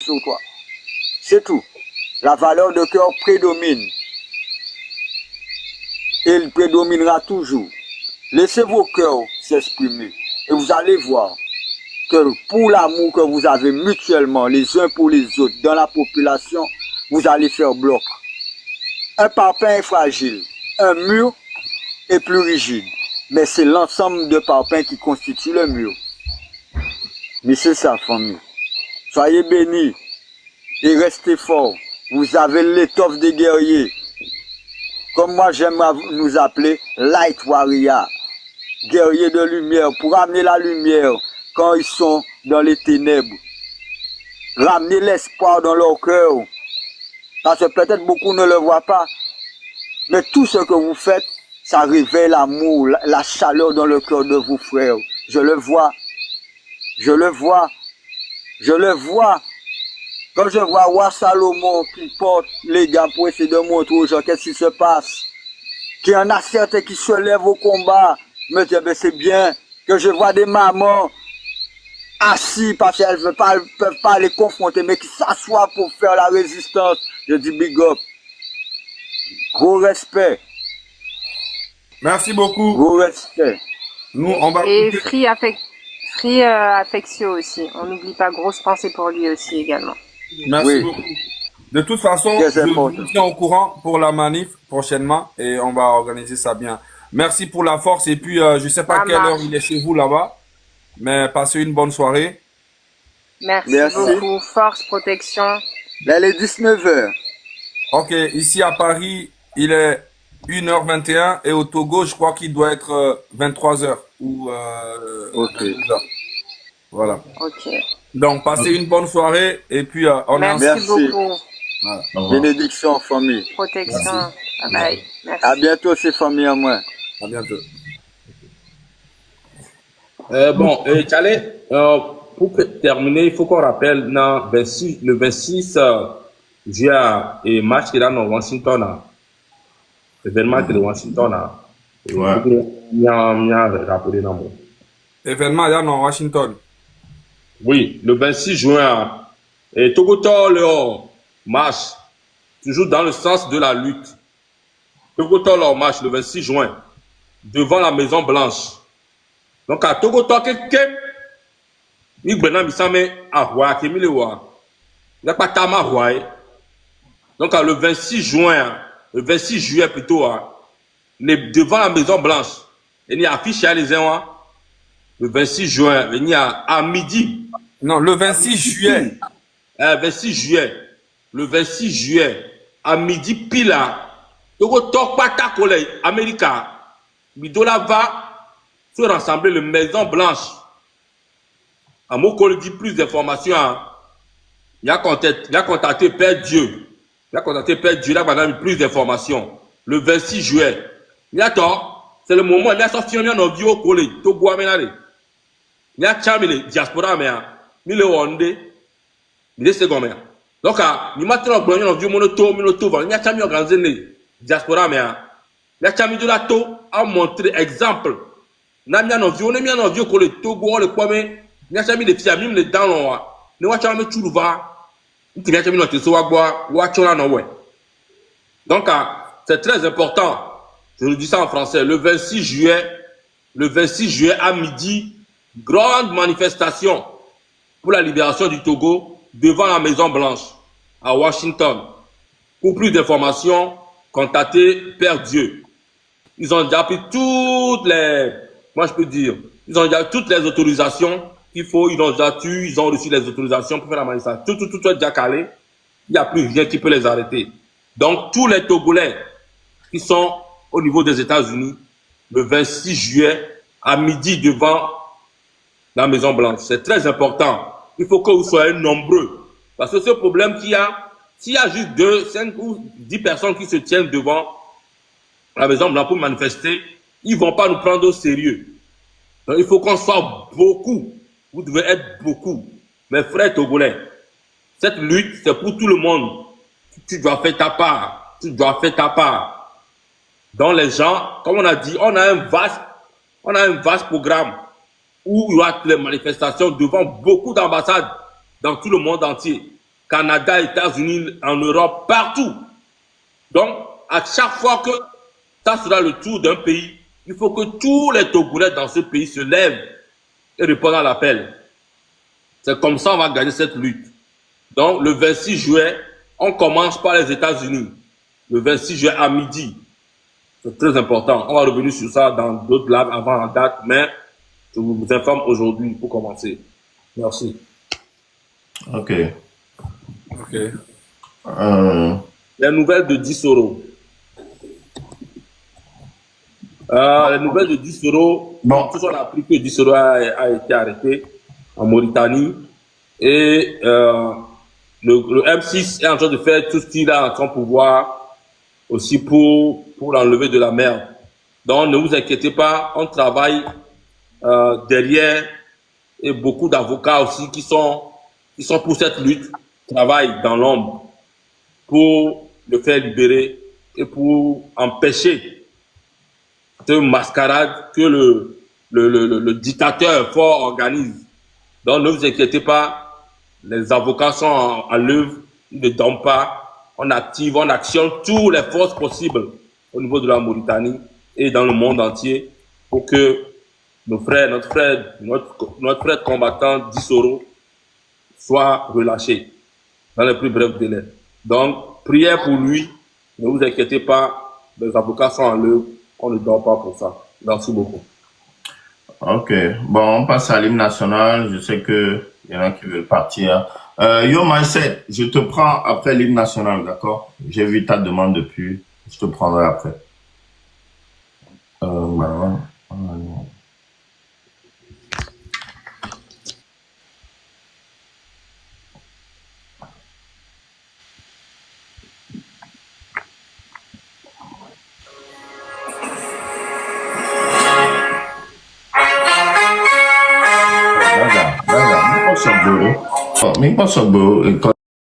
sur toi. C'est tout. La valeur de cœur prédomine. Et il prédominera toujours. Laissez vos cœurs s'exprimer. Et vous allez voir que pour l'amour que vous avez mutuellement les uns pour les autres dans la population, vous allez faire bloc. Un parpaing est fragile. Un mur est plus rigide. Mais c'est l'ensemble de parpaings qui constitue le mur. Mais c'est ça, famille. Soyez bénis et restez forts. Vous avez l'étoffe des guerriers. Comme moi, j'aime nous appeler Light Warrior. Guerriers de lumière, pour amener la lumière quand ils sont dans les ténèbres. Ramener l'espoir dans leur cœur. Parce que peut-être beaucoup ne le voient pas. Mais tout ce que vous faites, ça révèle l'amour, la chaleur dans le cœur de vos frères. Je le vois. Je le vois. Je le vois. Quand je vois Roi Salomon qui porte les gars pour essayer de montrer aux gens qu'est-ce qui se passe, qu'il y en a certains qui se lèvent au combat, me disent, ben c'est bien que je vois des mamans assis parce qu'elles ne peuvent pas les confronter, mais qui s'assoient pour faire la résistance. Je dis big up. Gros respect. Merci beaucoup. Gros respect. Nous, on va... Et Free Affectio aussi. On n'oublie pas, grosse pensée pour lui aussi également. Merci beaucoup. De toute façon, je vous tiens au courant pour la manif prochainement et on va organiser ça bien. Merci pour la force et puis je sais pas quelle heure il est chez vous là-bas, mais passez une bonne soirée. Merci beaucoup. Force, protection. Là, il est 19h. Ok, ici à Paris, il est 1h21 et au Togo, je crois qu'il doit être 23h ou 22h. Voilà. Ok. Donc, passez une bonne soirée et puis on est ensemble. Merci beaucoup. Voilà. Bénédiction en famille. Protection. Bye bye. Merci. À bientôt, ces familles à moi. À bientôt. Bon, Tchale, pour terminer, il faut qu'on rappelle le 26 juin et match qui est dans Washington, événement qui est de Washington. Événement dans Washington. Oui, le 26 juin. Et Togoto, le marche, toujours dans le sens de la lutte. Togoto, leur marche le 26 juin, devant la Maison Blanche. Donc, à Togoto, quelqu'un, il y a pas de donc, le 26 juin, le 26 juillet plutôt, devant la Maison Blanche, il y a affiché à les uns, le 26 juin, il y a à midi. Non, le 26 juillet. 26 juillet. Le 26 juillet, à midi pile là, Togo Tok Pata Collège, América, Midola va se rassembler le Maison Blanche. À Moko dit plus d'informations. Il a contacté Père Dieu. Il a contacté Père Dieu, là, madame, plus d'informations. Le 26 juillet. Il a tort. C'est le moment, il a sorti un audio au collège, Togo Aménare. Il a chamé les diaspora, mais il est ondé. Il est second, donc, il m'a trouvé un audio monoto, il a chamé organisé les diaspora, mais il a chamé de la to, a montré exemple. Il a mis un audio collège, Togo, le premier, il a chamé les filles, même les dents, il a chamé tout le va. Donc, c'est très important. Je le dis ça en français. Le 26 juillet à midi, grande manifestation pour la libération du Togo devant la Maison Blanche à Washington. Pour plus d'informations, contactez Père Dieu. Ils ont déjà pris toutes les, moi je peux dire, ils ont déjà toutes les autorisations qu'il faut, ils ont reçu les autorisations pour faire la manifestation. Tout est déjà calé. Il n'y a plus rien qui peut les arrêter. Donc, tous les Togolais qui sont au niveau des États-Unis, le 26 juillet, à midi devant la Maison Blanche. C'est très important. Il faut que vous soyez nombreux. Parce que ce problème qu'il y a, s'il y a juste 2, 5 ou 10 personnes qui se tiennent devant la Maison Blanche pour manifester, ils ne vont pas nous prendre au sérieux. Donc, il faut qu'on soit beaucoup. Vous devez être beaucoup. Mes frères togolais, cette lutte, c'est pour tout le monde. Tu dois faire ta part. Tu dois faire ta part. Donc les gens, comme on a dit, on a un vaste programme où il y aura les manifestations devant beaucoup d'ambassades dans tout le monde entier. Canada, États-Unis, en Europe, partout. Donc, à chaque fois que ça sera le tour d'un pays, il faut que tous les Togolais dans ce pays se lèvent et répondent à l'appel. C'est comme ça qu'on va gagner cette lutte. Donc, le 26 juillet, on commence par les États-Unis. Le 26 juillet à midi. C'est très important. On va revenir sur ça dans d'autres lives avant la date, mais je vous informe aujourd'hui pour commencer. Merci. Ok. Ok. Les nouvelles de Dissoro. Les nouvelles de Dissoro. Bon. Tous on a appris que Dissoro a été arrêté en Mauritanie. Et le M6 est en train de faire tout ce qu'il a en son pouvoir aussi pour l'enlever de la mer. Donc ne vous inquiétez pas, on travaille derrière et beaucoup d'avocats aussi qui sont pour cette lutte travaillent dans l'ombre pour le faire libérer et pour empêcher cette mascarade que le dictateur fort organise. Donc ne vous inquiétez pas, les avocats sont à l'œuvre, ils ne dorment pas, on active, on actionne toutes les forces possibles au niveau de la Mauritanie et dans le monde entier pour que notre frère combattant Dissoro soit relâché dans les plus brefs délais. Donc, prière pour lui, ne vous inquiétez pas, les avocats sont à l'œuvre, on ne dort pas pour ça. Merci beaucoup. Ok, bon, on passe à l'hymne national. Je sais que il y en a qui veulent partir. Yo, Mindset, je te prends après l'hymne national, d'accord? J'ai vu ta demande depuis, je te prendrai après. Ming Posogbo.